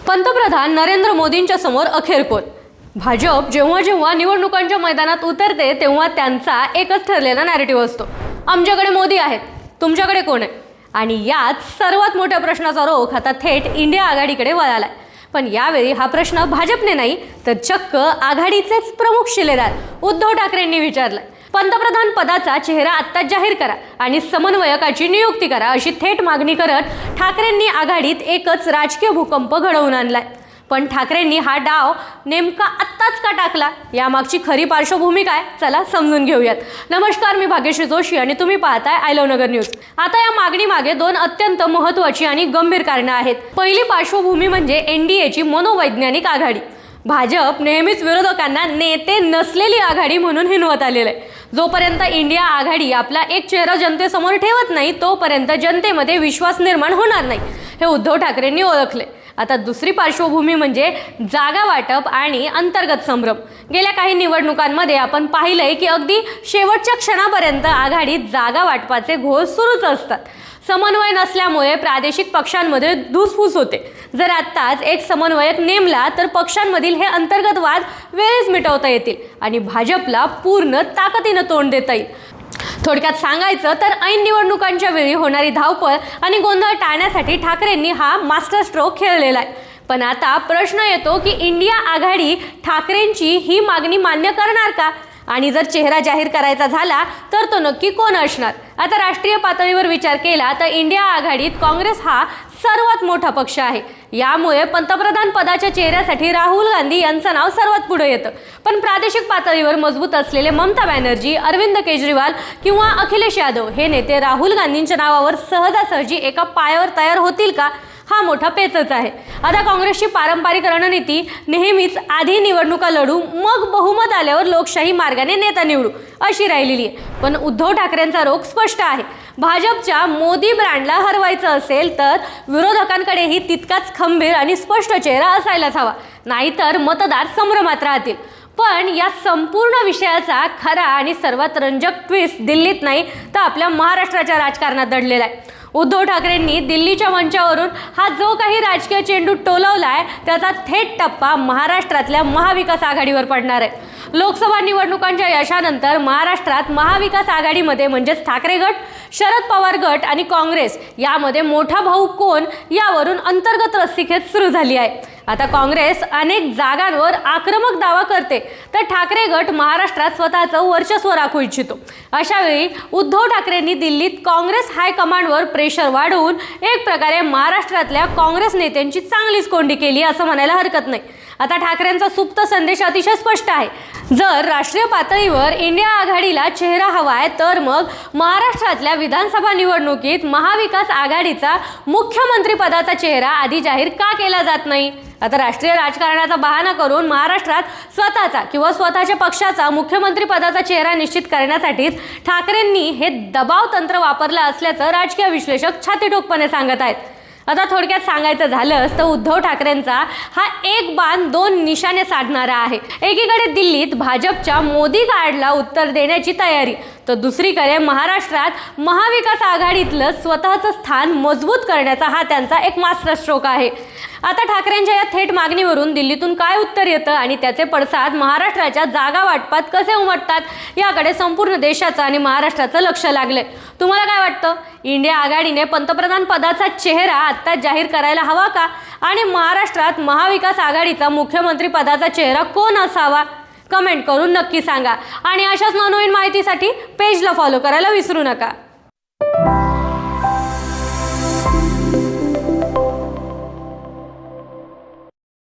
पंतप्रधान नरेंद्र मोदींच्या समोर अखेर कोण? भाजप जेव्हा जेव्हा निवडणुकांच्या मैदानात उतरते तेव्हा त्यांचा एकच ठरलेला नॅरेटिव्ह असतो, आमच्याकडे मोदी आहेत, तुमच्याकडे कोण आहे? आणि यात सर्वात मोठ्या प्रश्नाचा रोख आता थेट इंडिया आघाडीकडे वळालाय. पण यावेळी हा प्रश्न भाजपने नाही तर चक्क आघाडीचेच प्रमुख शिलेदार उद्धव ठाकरेंनी विचारलाय. पंतप्रधान पदाचा चेहरा आत्ताच जाहीर करा आणि समन्वयकाची नियुक्ती करा अशी थेट मागणी करत ठाकरेंनी आघाडीत एकच राजकीय भूकंप घडवून आणलाय. पण ठाकरेंनी हा डाव नेमका आत्ताच का टाकला, यामागची खरी पार्श्वभूमी काय, चला समजून घेऊयात. नमस्कार, मी भाग्यश्री जोशी आणि तुम्ही पाहताय आय लव्ह नगर न्यूज. आता या मागणीमागे दोन अत्यंत महत्त्वाची आणि गंभीर कारणे आहेत. पहिली पार्श्वभूमी म्हणजे एनडीएची मनोवैज्ञानिक आघाडी. भाजप नेहमीच विरोधकांना नेते नसलेली आघाडी म्हणून हिनवत आलेलं आहे. जोपर्यंत इंडिया आघाडी आपला एक चेहरा जनतेसमोर ठेवत नाही तोपर्यंत जनतेमध्ये विश्वास निर्माण होणार नाही, हे उद्धव ठाकरेंनी ओळखले. आता दुसरी पार्श्वभूमी म्हणजे जागा वाटप आणि अंतर्गत संभ्रम. गेल्या काही निवडणुकांमध्ये आपण पाहिलंय की अगदी शेवटच्या क्षणापर्यंत आघाडीत जागा वाटपाचे घोळ सुरूच असतात. समन्वय नसल्यामुळे प्रादेशिक पक्षांमध्ये धुसफूस होते. जर आत्ताच एक समन्वयक नेमला तर पक्षांमधील हे अंतर्गत वाद वेळेच मिटवता येतील आणि भाजपला पूर्ण ताकदीनं तोंड देता येईल. थोडक्यात सांगायचं तर ऐन निवडणुकांच्या वेळी होणारी धावपळ आणि गोंधळ टाळण्यासाठी ठाकरेंनी हा मास्टर स्ट्रोक खेळलेला आहे. पण आता प्रश्न येतो की इंडिया आघाडी ठाकरेंची ही मागणी मान्य करणार का? आणि जर चेहरा जाहीर करायचा झाला तर तो नक्की कोण असणार? आता राष्ट्रीय पातळीवर विचार केला तर इंडिया आघाडीत काँग्रेस हा सर्वात मोठा पक्ष आहे. यामुळे पंतप्रधान पदाच्या चेहऱ्यासाठी राहुल गांधी यांचं नाव सर्वात पुढे येतं. पण प्रादेशिक पातळीवर मजबूत असलेले ममता बॅनर्जी, अरविंद केजरीवाल किंवा अखिलेश यादव हे नेते राहुल गांधींच्या नावावर सहजासहजी एका पायावर तयार होतील का, हा मोठा पेचच आहे. आता काँग्रेसची पारंपरिक रणनीती नेहमीच आधी निवडणुका लढू मग बहुमत आल्यावर लोकशाही मार्गाने नेता निवडू अशी राहिलेली आहे. पण उद्धव ठाकरेंचा रोख स्पष्ट आहे. भाजपच्या मोदी ब्रँडला हरवायचं असेल तर विरोधकांकडेही तितकाच खंबीर आणि स्पष्ट चेहरा असायलाच हवा, नाहीतर मतदार संभ्रमात राहतील. पण या संपूर्ण विषयाचा खरा आणि सर्वात रंजक ट्विस्ट दिल्लीत नाही तर आपल्या महाराष्ट्राच्या राजकारणात दडलेला आहे. उद्धव ठाकरेंनी दिल्लीच्या मंचावरून हा जो काही राजकीय चेंडू टोलवलाय त्याचा थेट टप्पा महाराष्ट्रातल्या महाविकास आघाडीवर पडणार आहे. लोकसभा निवडणुकांच्या यशानंतर महाराष्ट्रात महाविकास आघाडीमध्ये म्हणजेच ठाकरे गट, शरद पवार गट आणि काँग्रेस यामध्ये मोठा भाऊ कोण यावरून अंतर्गत रस्सीखेच सुरू झाली आहे. आता काँग्रेस अनेक जागांवर आक्रमक दावा करते तर ठाकरे गट महाराष्ट्रात स्वतःचं वर्चस्व राखू इच्छितो. अशावेळी उद्धव ठाकरेंनी दिल्लीत काँग्रेस हायकमांडवर प्रेशर वाढवून एक प्रकारे महाराष्ट्रातल्या काँग्रेस नेत्यांची चांगलीच कोंडी केली असं म्हणायला हरकत नाही. आता ठाकरेंचा सुप्त संदेश अतिशय स्पष्ट आहे. जर राष्ट्रीय पातळीवर इंडिया आघाडीला चेहरा हवाय तर मग महाराष्ट्रातल्या विधानसभा निवडणुकीत महाविकास आघाडीचा मुख्यमंत्री पदाचा चेहरा आधी जाहीर का केला जात नाही? आता राष्ट्रीय राजकारणाचा बहाणा करून महाराष्ट्रात स्वतःचा किंवा स्वतःच्या पक्षाचा मुख्यमंत्री पदाचा चेहरा निश्चित करण्यासाठीच ठाकरेंनी हे दबाव तंत्र वापरलं असल्याचं राजकीय विश्लेषक छातीठोकपणे सांगत आहेत. आता थोडक्यात सांगायचं झालंच तर उद्धव ठाकरेंचा हा एक बाण दोन निशाणे साधणारा आहे. एकीकडे दिल्लीत भाजपच्या मोदी कार्डला उत्तर देण्याची तयारी तर दुसरीकडे महाराष्ट्रात महाविकास आघाडीतलं स्वतःचं स्थान मजबूत करण्याचा हा त्यांचा एक मास्टर स्ट्रोक आहे. आता ठाकरेंच्या या थेट मागणीवरून दिल्लीतून काय उत्तर येतं आणि त्याचे पडसाद महाराष्ट्राच्या जागा वाटपात कसे उमटतात याकडे संपूर्ण देशाचं आणि महाराष्ट्राचं लक्ष लागलंय. तुम्हाला काय वाटतं? इंडिया आघाडीने पंतप्रधान पदाचा चेहरा आत्ता जाहीर करायला हवा का? आणि महाराष्ट्रात महाविकास आघाडीचा मुख्यमंत्री पदाचा चेहरा कोण असावा? कमेंट करून नक्की सांगा आणि अशाच नवनवीन माहितीसाठी पेजला फॉलो करायला विसरू नका.